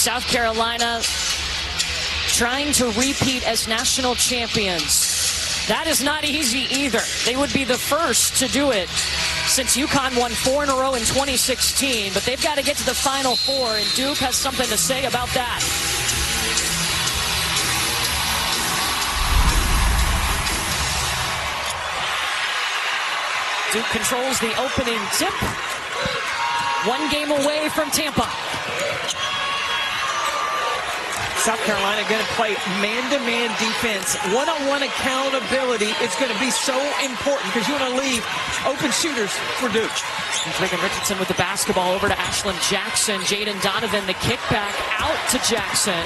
South Carolina trying to repeat as national champions. That is not easy either. They would be the first to do it since UConn won 4 in a row in 2016, but they've got to get to the Final Four, and Duke has something to say about that. Duke controls the opening tip. 1 game away from Tampa. South Carolina going to play man-to-man defense. One-on-one accountability is going to be so important because you want to leave open shooters for Duke. Megan Richardson with the basketball over to Ashlyn Jackson. Jaden Donovan, the kickback out to Jackson.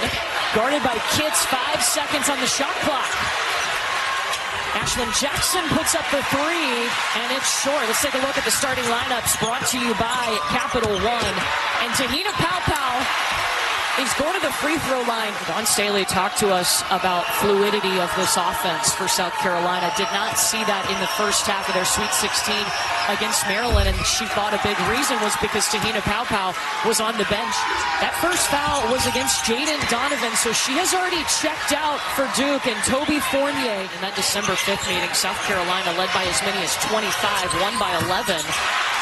Guarded by Kitts, 5 seconds on the shot clock. Ashlyn Jackson puts up the 3, and it's short. Let's take a look at the starting lineups brought to you by Capital One. And Tahina Paopao is going to the free throw line. Dawn Staley talked to us about fluidity of this offense for South Carolina. Did not see that in the first half of their Sweet 16 against Maryland, and she thought a big reason was because Tahina Paopao was on the bench. That first foul was against Jaden Donovan, so she has already checked out for Duke. And Toby Fournier in that December 5th meeting, South Carolina led by as many as 25, won by 11.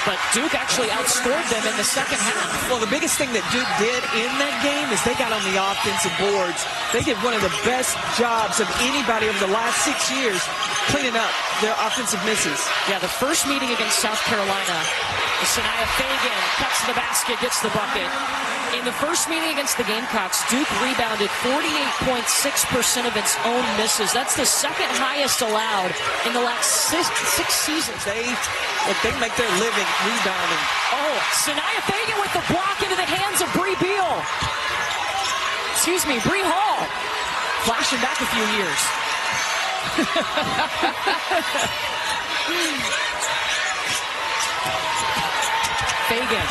But Duke actually outscored them in the second half. Well, the biggest thing that Duke did in that game is they got on the offensive boards. They did one of the best jobs of anybody over the last 6 years cleaning up their offensive misses. Yeah, the first meeting against South Carolina, Sanaya Fagan cuts to the basket, gets the bucket. In the first meeting against the Gamecocks, Duke rebounded 48.6% of its own misses. That's the second highest allowed in the last six seasons. They make their living rebounding. Oh, Sanaya Fagan with the block into the hands of Bree Beal. Excuse me, Bree Hall. Flashing back a few years. Fagan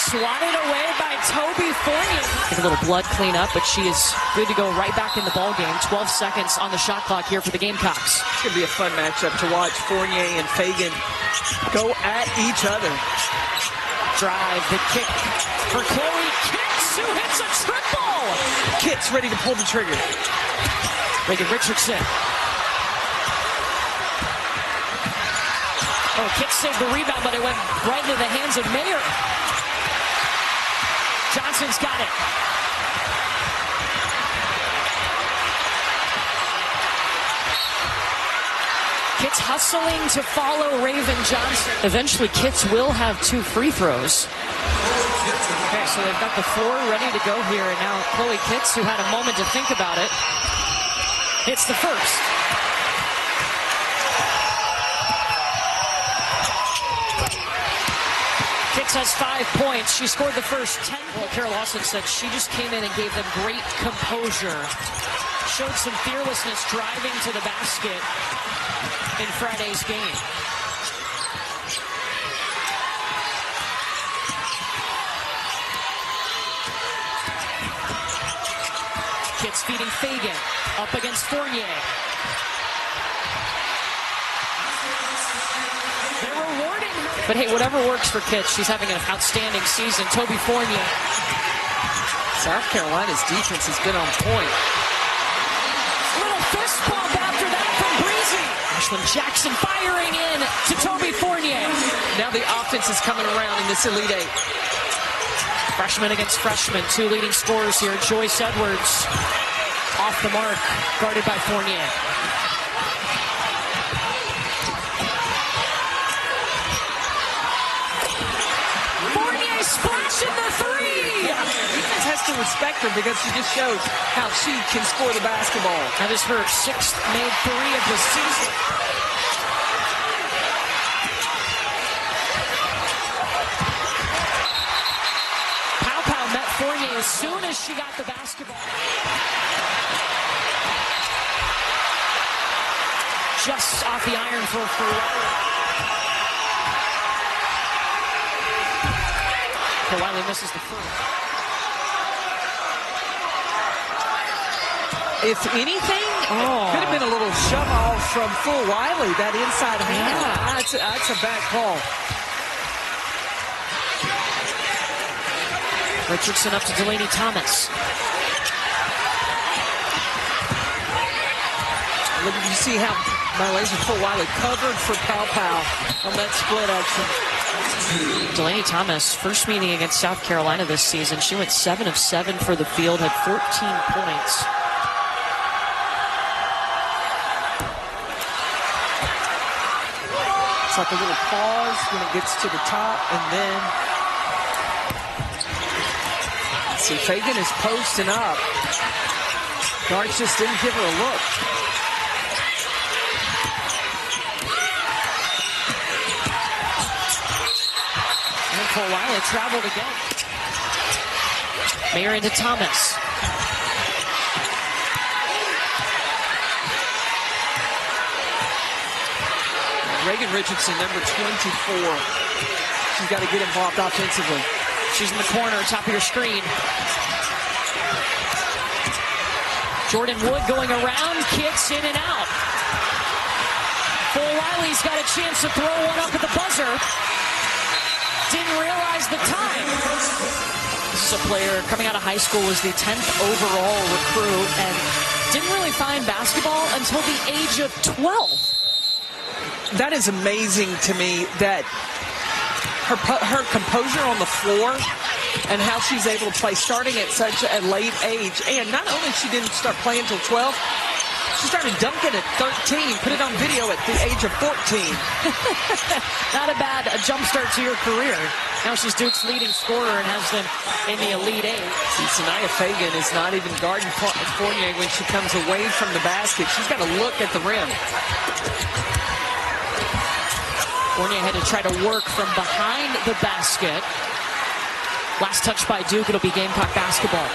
swatted away by Toby Fournier. Take a little blood cleanup, but she is good to go right back in the ball game. 12 seconds on the shot clock here for the Gamecocks. It's going to be a fun matchup to watch Fournier and Fagan go at each other. Drive, the kick for Chloe Kitts, who hits a triple. Kitts ready to pull the trigger. Megan Richardson. Oh, Kitts saved the rebound, but it went right into the hands of Mayer. Johnson's got it. Kitts hustling to follow Raven Johnson. Eventually, Kitts will have 2 free throws. Okay, so they've got the floor ready to go here, and now Chloe Kitts, who had a moment to think about it, hits the first. Kitts has 5 points. She scored the first 10. Well, Carol Lawson said she just came in and gave them great composure. Showed some fearlessness driving to the basket in Friday's game. Kitts feeding Fagan. Up against Fournier. They're rewarding her. But hey, whatever works for Kitts, she's having an outstanding season. Toby Fournier. South Carolina's defense has been on point. Little fist bump after that from Breezy. Ashlyn Jackson firing in to Toby Fournier. Now the offense is coming around in this Elite Eight. Freshman against freshman. 2 leading scorers here. Joyce Edwards off the mark, guarded by Fournier. Fournier splashing the 3! Defense has to respect her because she just shows how she can score the basketball. That is her 6th made 3 of the season. Paopao met Fournier as soon as she got the basketball. Just off the iron for Wiley. Wiley misses the first. If anything, could have been a little shove-off from Full Wiley, that inside hand. Yeah, that's a bad call. Richardson up to Delaney Thomas. Look, you see how Malaysia Fulwiley covered for Pow Pow on that split action. Delaney Thomas, first meeting against South Carolina this season. She went 7 of 7 for the field, had 14 points. It's like a little pause when it gets to the top, and then see Fagan is posting up. Guards just didn't give her a look. And Fulwiley traveled again. Mayer into Thomas. Reagan Richardson, number 24. She's got to get involved offensively. She's in the corner, top of your screen. Jordan Wood going around, kicks in and out. Fulwiley's got a chance to throw one up at the buzzer. Didn't realize the time. This is a player coming out of high school, was the 10th overall recruit, and didn't really find basketball until the age of 12. That is amazing to me, that her composure on the floor and how she's able to play starting at such a late age. And not only she didn't start playing until 12, she started dunking at 13, put it on video at the age of 14. Not a bad jump start to your career. Now she's Duke's leading scorer and has them in the Elite Eight. See, Sanaya Fagan is not even guarding Fournier when she comes away from the basket. She's got to look at the rim. Fournier had to try to work from behind the basket. Last touch by Duke, it'll be Gamecock basketball.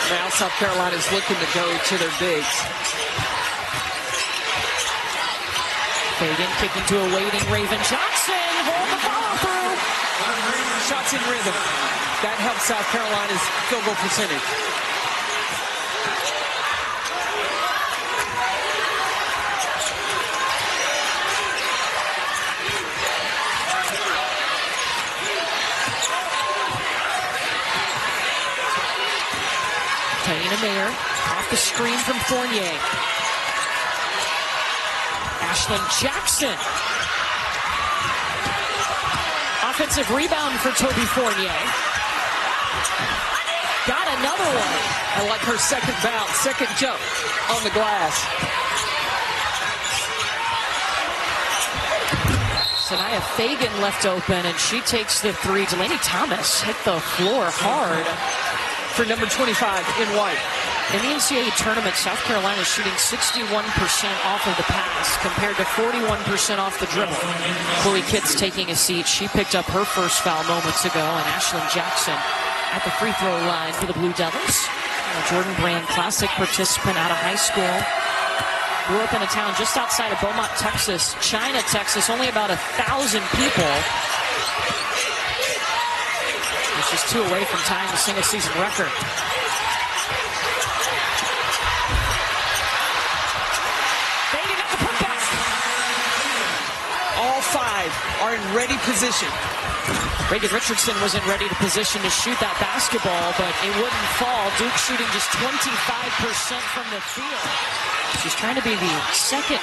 Now South Carolina's looking to go to their bigs. Fagan kicking to a waiting Raven Johnson. Hold the follow through. Shots in rhythm. That helps South Carolina's field goal percentage. Taina Mayer off the screen from Fournier. Ashlyn Jackson. Offensive rebound for Toby Fournier. Got another one. I like her second bounce, second jump on the glass. Sanaya Fagan left open, and she takes the three. Delaney Thomas hit the floor hard. For number 25 in white. In the NCAA Tournament, South Carolina is shooting 61% off of the pass compared to 41% off the dribble. Chloe Kitt's taking a seat. She picked up her first foul moments ago, and Ashlyn Jackson at the free throw line for the Blue Devils. Jordan Brand, classic participant out of high school. Grew up in a town just outside of Beaumont, Texas. China, Texas, only about 1,000 people. She's 2 away from tying the single-season record. Fagan at the putback. All 5 are in ready position. Reagan Richardson was in ready position to shoot that basketball, but it wouldn't fall. Duke shooting just 25% from the field. She's trying to be the second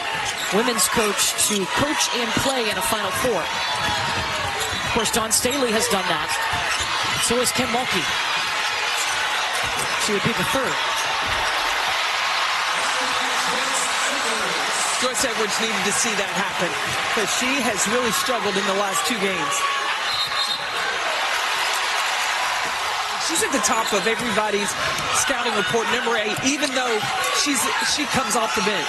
women's coach to coach and play in a Final Four. Of course, Dawn Staley has done that. So is Kim Mulkey. She would be the third. Joyce Edwards needed to see that happen, because she has really struggled in the last 2 games. She's at the top of everybody's scouting report, number 8, even though she comes off the bench.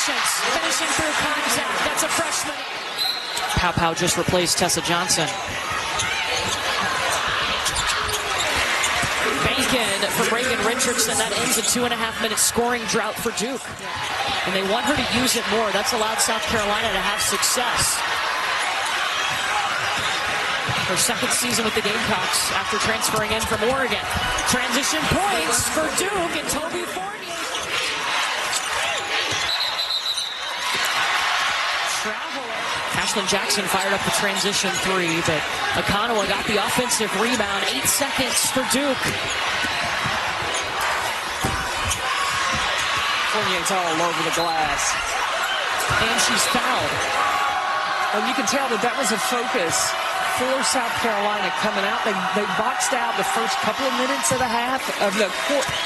Finishing through contact. That's a freshman. Pow Pow just replaced Tessa Johnson. Bacon from Reagan Richardson. That ends a 2.5-minute scoring drought for Duke. And they want her to use it more. That's allowed South Carolina to have success. Her second season with the Gamecocks after transferring in from Oregon. Transition points for Duke and Toby Fournier. Ashlyn Jackson fired up the transition three, but Akanawa got the offensive rebound. 8 seconds for Duke. Fournier's all over the glass. And she's fouled. And you can tell that was a focus for South Carolina coming out. They boxed out the first couple of minutes of the half, of the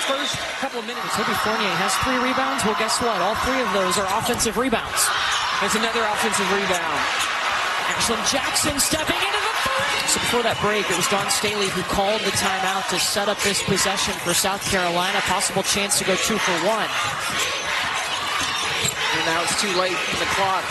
first couple of minutes. Toby Fournier has 3 rebounds. Well, guess what? All 3 of those are offensive rebounds. There's another offensive rebound. Ashlyn Jackson stepping into the third. So before that break, it was Dawn Staley who called the timeout to set up this possession for South Carolina. Possible chance to go 2 for 1. And now it's too late in the clock.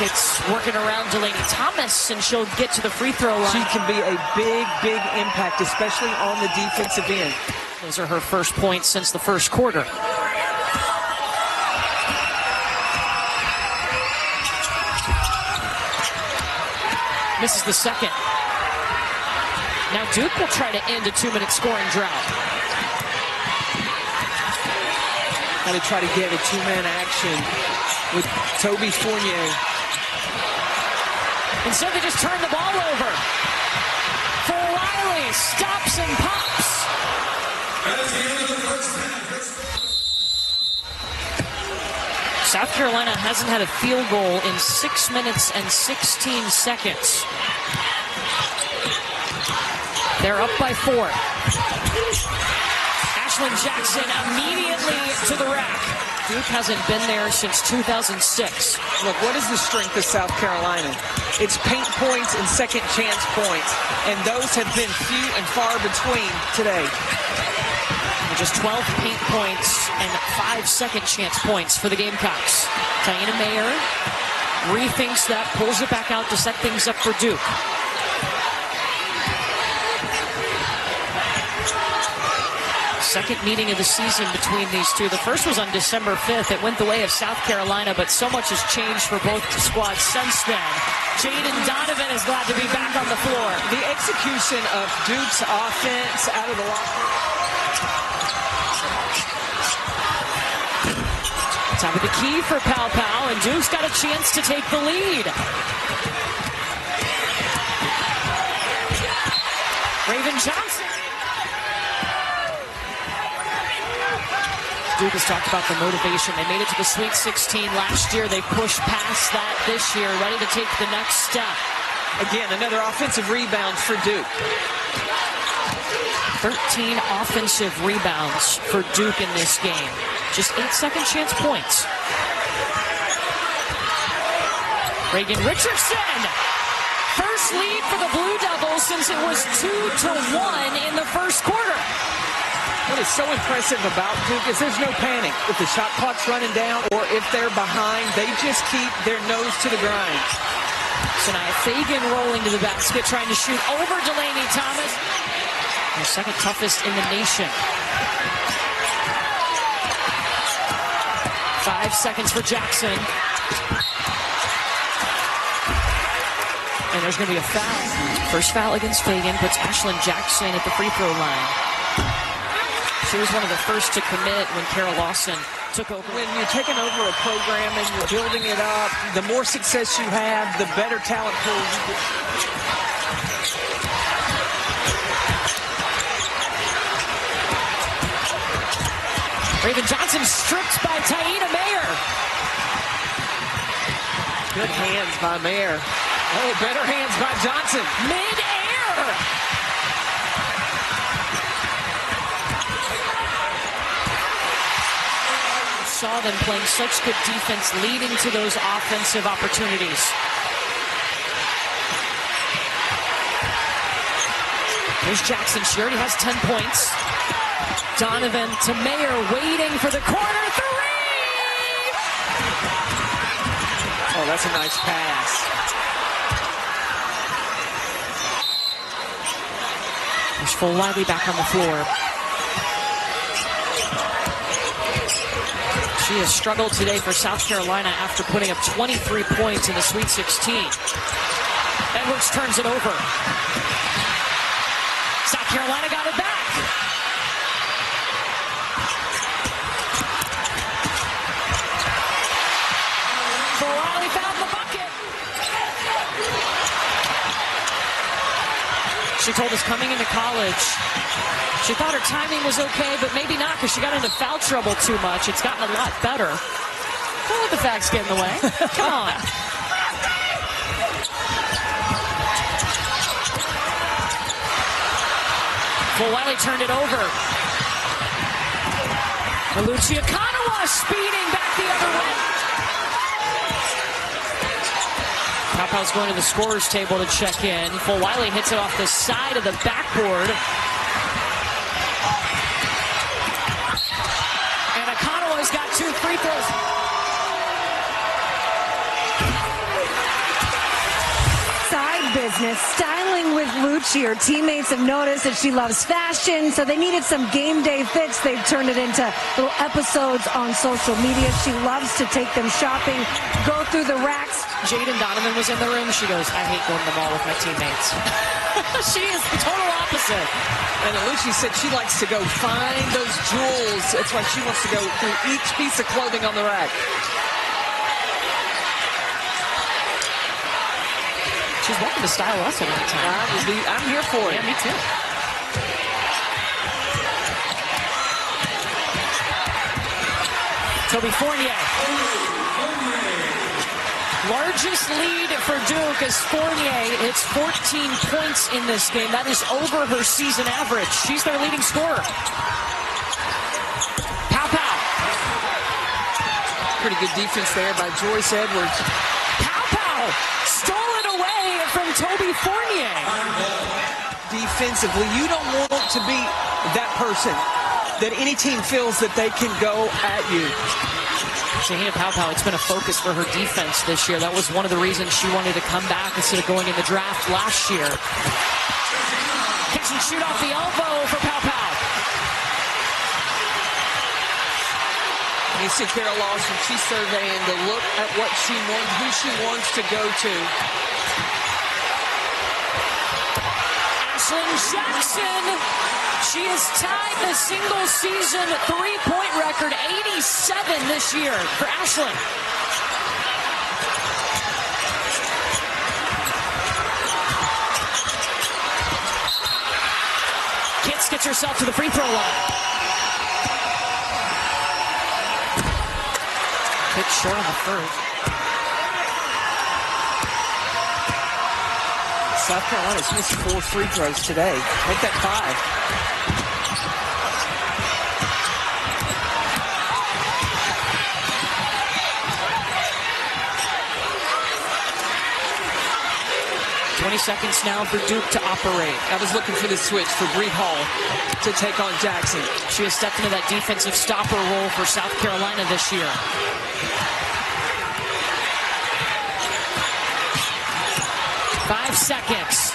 It's working around Delaney Thomas, and she'll get to the free throw line. She can be a big, big impact, especially on the defensive end. Those are her first points since the first quarter. Misses the second. Now Duke will try to end a 2-minute scoring drought. Got to try to get a 2-man action with Toby Fournier. Instead, they just turn the ball over. For Wiley, stops and pops. South Carolina hasn't had a field goal in 6 minutes and 16 seconds. They're up by 4. Ashlyn Jackson immediately to the rack. Duke hasn't been there since 2006. Look, what is the strength of South Carolina? It's paint points and second chance points, and those have been few and far between today. Just 12 paint points and 5 second chance points for the Gamecocks. Taina Mayer rethinks that, pulls it back out to set things up for Duke. Second meeting of the season between these two. The first was on December 5th. It went the way of South Carolina, but so much has changed for both squads since then. Jaden Donovan is glad to be back on the floor. The execution of Duke's offense out of the locker room. Top of the key for Pow Pow, and Duke's got a chance to take the lead. Raven Johnson. Duke has talked about the motivation. They made it to the Sweet 16 last year. They pushed past that this year, ready to take the next step. Again, another offensive rebound for Duke. 13 offensive rebounds for Duke in this game. Just 8 second chance points. Reagan Richardson. First lead for the Blue Devils since it was 2-1 in the first quarter. What is so impressive about Duke is there's no panic. If the shot clock's running down or if they're behind, they just keep their nose to the grind. Sanaya Fagan rolling to the basket, trying to shoot over Delaney Thomas. The second toughest in the nation. 5 seconds for Jackson. And there's going to be a foul. First foul against Fagan puts Ashlyn Jackson at the free throw line. She was one of the first to commit when Carol Lawson took over. When you're taking over a program and you're building it up, the more success you have, the better talent pool you get. Raven Johnson stripped by Taina Mayer. Good hands by Mayer. Oh, better hands by Johnson. Mid-air. Saw them playing such good defense, leading to those offensive opportunities. Here's Jackson. She already has 10 points. Donovan to Mayer, waiting for the corner three. Oh, that's a nice pass. There's Full Wiley back on the floor. She has struggled today for South Carolina after putting up 23 points in the Sweet 16. Edwards turns it over. South Carolina got it back. Riley found the bucket. She told us coming into college, she thought her timing was okay, but maybe not because she got into foul trouble too much. It's gotten a lot better. Don't let the facts get in the way. Come on. Wiley turned it over. Lucia Kanawa speeding back the other way. Paupau's going to the scorer's table to check in. Wiley hits it off the side of the backboard. And Kanawa's got 2 free throws. Business, styling with Lucci. Her teammates have noticed that she loves fashion, so they needed some game day fits. They've turned it into little episodes on social media. She loves to take them shopping, go through the racks. Jaden Donovan was in the room. She goes, I hate going to the mall with my teammates. She is the total opposite. And Lucci said she likes to go find those jewels. That's why she wants to go through each piece of clothing on the rack. She's welcome to style us at any time. I'm here for it. Yeah, me too. Toby Fournier. Largest lead for Duke as Fournier hits 14 points in this game. That is over her season average. She's their leading scorer. Paupau. Pretty good defense there by Joyce Edwards. Paupau stole it away from Toby Fournier. Defensively, you don't want to be that person that any team feels that they can go at you. Tahina Paupau, it's been a focus for her defense this year. That was one of the reasons she wanted to come back instead of going in the draft last year. Catch and shoot off the elbow for Paupau. You see Carol Lawson, she's surveying the look at what she wants, who she wants to go to. Ashlyn Jackson, she has tied the single season three-point record, 87 this year for Ashlyn. Kitts gets herself to the free throw line. Bit short on the first. South Carolina's missed 4 free throws today. Make that 5. 20 seconds now for Duke to operate. I was looking for the switch for Bree Hall to take on Jackson. She has stepped into that defensive stopper role for South Carolina this year. 5 seconds.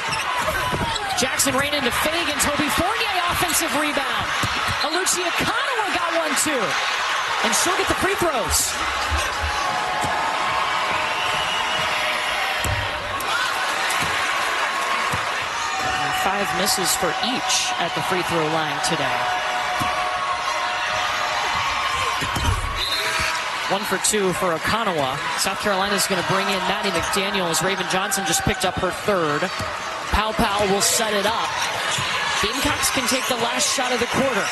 Jackson ran into Fagan. Toby Fournier offensive rebound. Lucia Kanawa got one too. And she'll get the free throws. And 5 misses for each at the free throw line today. 1 for 2 for Kanawa. South Carolina's going to bring in Maddie McDaniel as Raven Johnson just picked up her 3rd. Paupau will set it up. Gamecocks can take the last shot of the quarter.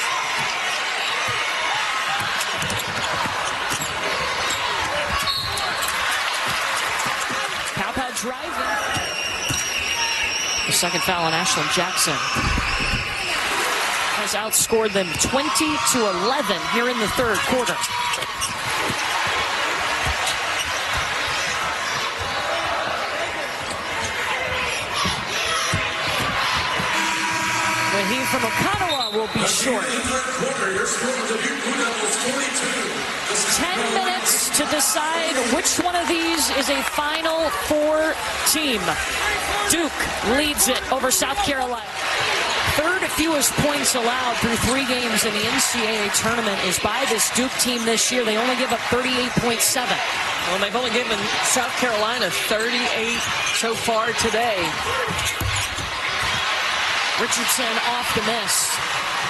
Paupau driving. The second foul on Ashlyn Jackson has outscored them 20-11 here in the 3rd quarter. Raheem from Kanawa will be short. 10 minutes to decide which one of these is a Final Four team. Duke leads it over South Carolina. Third fewest points allowed through 3 games in the NCAA tournament is by this Duke team this year. They only give up 38.7. Well, they've only given South Carolina 38 so far today. Richardson off the miss.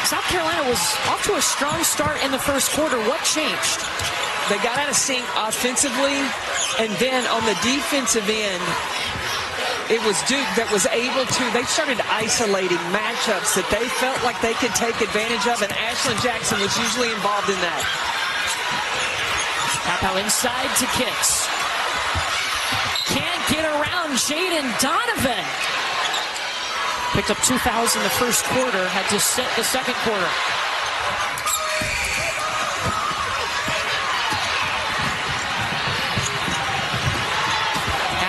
South Carolina was off to a strong start in the first quarter. What changed? They got out of sync offensively, and then on the defensive end, it was Duke that was able to, they started isolating matchups that they felt like they could take advantage of, and Ashlyn Jackson was usually involved in that. Papow inside to Kicks. Can't get around Jaden Donovan. Picked up 2 fouls in the first quarter, had to sit the second quarter.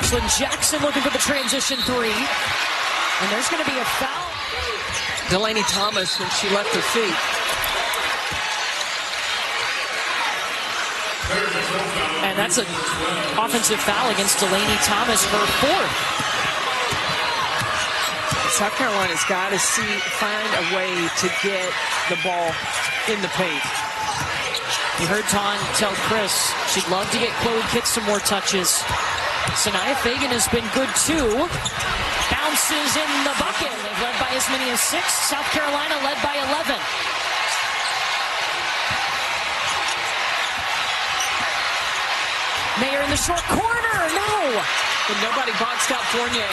Ashlyn Jackson looking for the transition 3. And there's going to be a foul. Delaney Thomas when she left her feet. And that's an offensive foul against Delaney Thomas, her 4th. South Carolina's got to find a way to get the ball in the paint. You heard Dawn tell Chris she'd love to get Chloe Kitts some more touches. Sanaya Fagan has been good too. Bounces in the bucket. They've led by as many as 6. South Carolina led by 11. Mayer in the short corner. No. But nobody boxed out Fournier.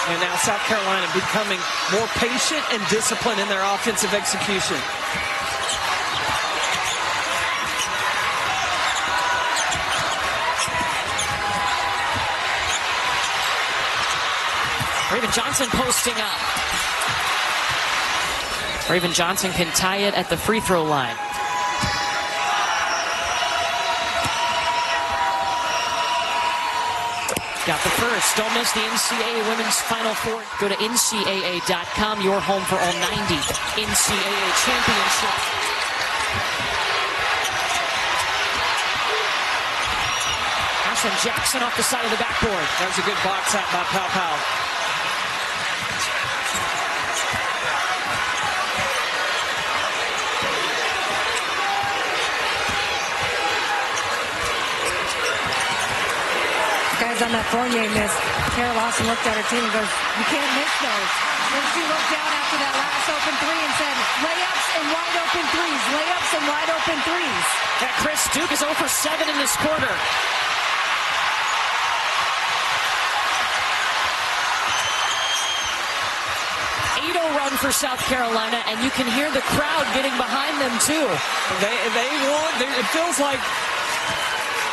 And now South Carolina becoming more patient and disciplined in their offensive execution. Raven Johnson posting up. Raven Johnson can tie it at the free throw line. Got the first. Don't miss the NCAA Women's Final Four. Go to NCAA.com, your home for all 90 NCAA championships. Ashlyn Jackson off the side of the backboard. That was a good box out by Papow. On that Fournier miss, Kara Lawson looked at her team and goes, you can't miss those. Then she looked down after that last open 3 and said, layups and wide open 3s, layups and wide open 3s. Yeah, Chris, Duke is 0 for 7 in this quarter. Run for South Carolina, and you can hear the crowd getting behind them too. They want, it feels like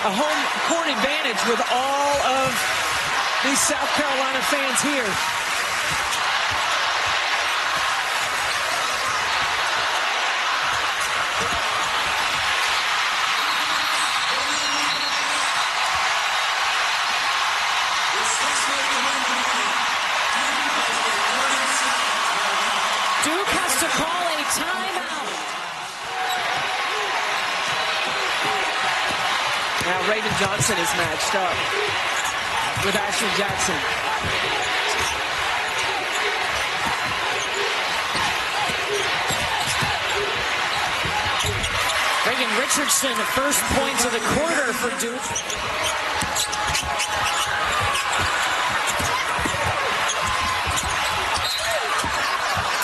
a home court advantage with all of these South Carolina fans here. Duke has to call a timeout. Now Raven Johnson is matched up with Ashlyn Jackson. Reagan Richardson, first points of the quarter for Duke.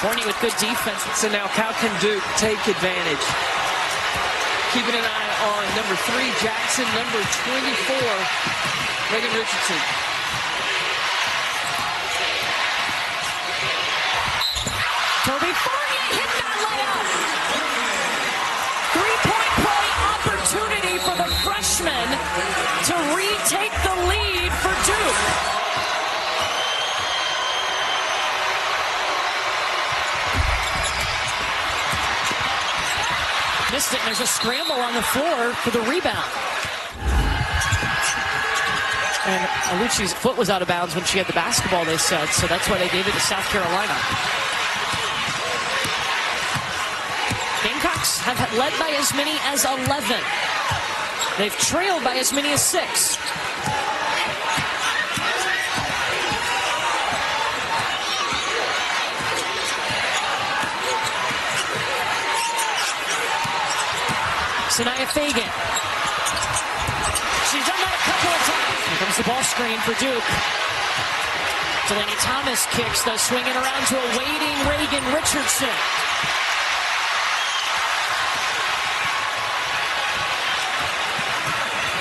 Fournier with good defense. So now how can Duke take advantage? Keeping an eye on number 3, Jackson, number 24, Reagan Richardson. Toby Fournier hit that layup. 3-point play opportunity for the freshman to retake the lead for Duke. Missed it, and there's a scramble on the floor for the rebound. And Alucci's foot was out of bounds when she had the basketball, they said, so that's why they gave it to South Carolina. Gamecock Gamecocks have led by as many as 11. They've trailed by as many as 6. Sanaya Fagan. She's done that a couple of times. Here comes the ball screen for Duke. Delaney Thomas kicks, though, swinging around to a waiting Reagan Richardson.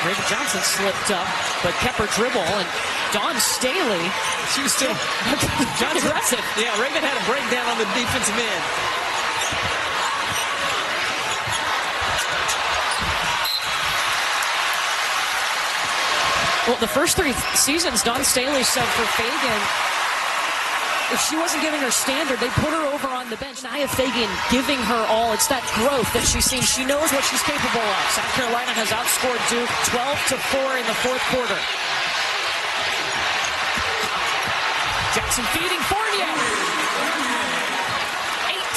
Reagan Johnson slipped up, but kept her dribble, and Dawn Staley, she was still aggressive. Yeah, Reagan had a breakdown on the defensive end. Well, the first 3 seasons, Dawn Staley said for Fagan, if she wasn't giving her standard, they put her over on the bench. Nia Fagan giving her all. It's that growth that she's seen. She knows what she's capable of. South Carolina has outscored Duke 12-4 in the 4th quarter. Jackson feeding Fournier.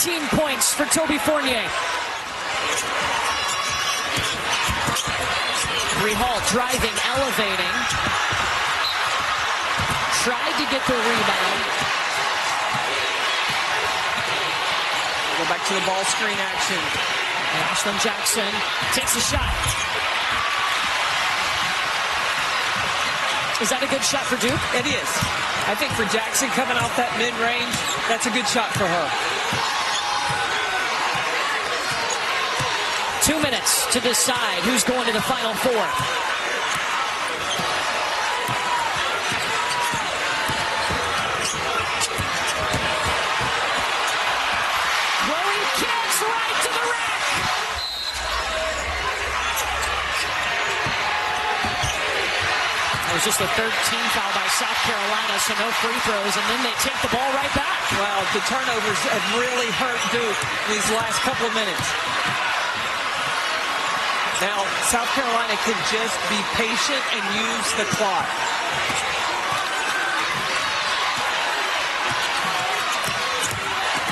18 points for Toby Fournier. Bree Hall driving, elevating. Tried to get the rebound. Go back to the ball screen action. And Ashlyn Jackson takes a shot. Is that a good shot for Duke? It is. I think for Jackson coming off that mid-range, that's a good shot for her. 2 minutes to decide who's going to the Final Four. Throwing kicks right to the rack. That was just the 13th foul by South Carolina, so no free throws, and then they take the ball right back. Well, the turnovers have really hurt Duke these last couple of minutes. Now, South Carolina can just be patient and use the clock.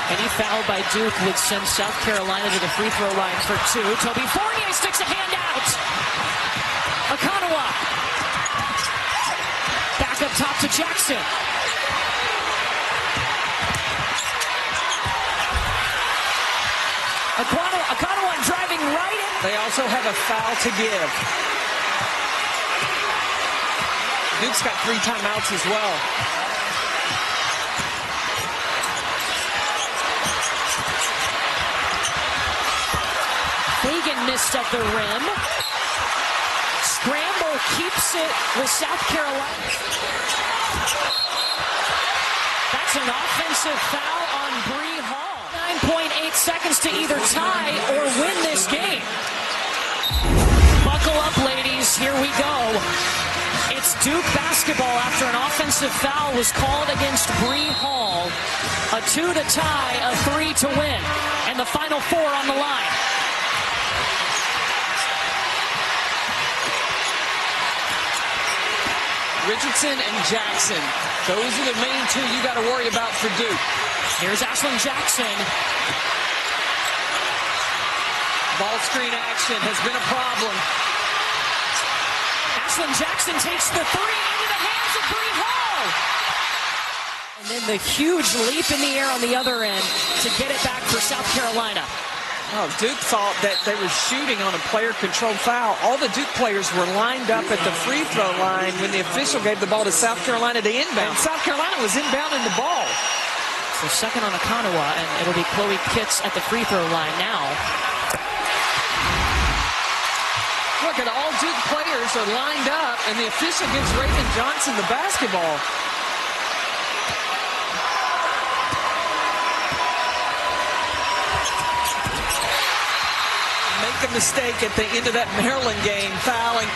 Any foul by Duke would send South Carolina to the free throw line for 2. Toby Fournier sticks a hand out. Akanawa. Back up top to Jackson. Akanawa driving right in. They also have a foul to give. Duke's got 3 timeouts as well. Fagan missed at the rim. Scramble keeps it with South Carolina. That's an offensive foul on Bree Hall. 9.8 seconds to either tie or win this game. Buckle up, ladies. Here we go. It's Duke basketball after an offensive foul was called against Bree Hall. A 2 to tie, a 3 to win. And the Final Four on the line. Richardson and Jackson. Those are the main 2 you got to worry about for Duke. Here's Ashlyn Jackson. Ball screen action has been a problem. Ashlyn Jackson takes the 3 into the hands of Bree Hall. And then the huge leap in the air on the other end to get it back for South Carolina. Oh, Duke thought that they were shooting on a player-controlled foul. All the Duke players were lined up at the free throw line when the official gave the ball to South Carolina to inbound. And South Carolina was inbounding the ball. So second on Akanawa, and it'll be Chloe Kitts at the free throw line now. Look at all Duke players are lined up, and the official gives Raven Johnson the basketball. Make a mistake at the end of that Maryland game, fouling.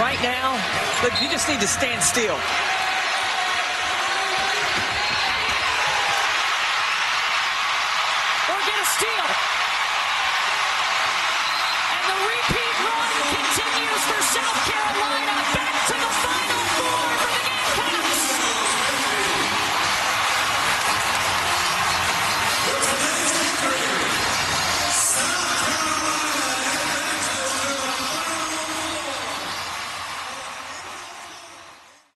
Right now, look, you just need to stand still.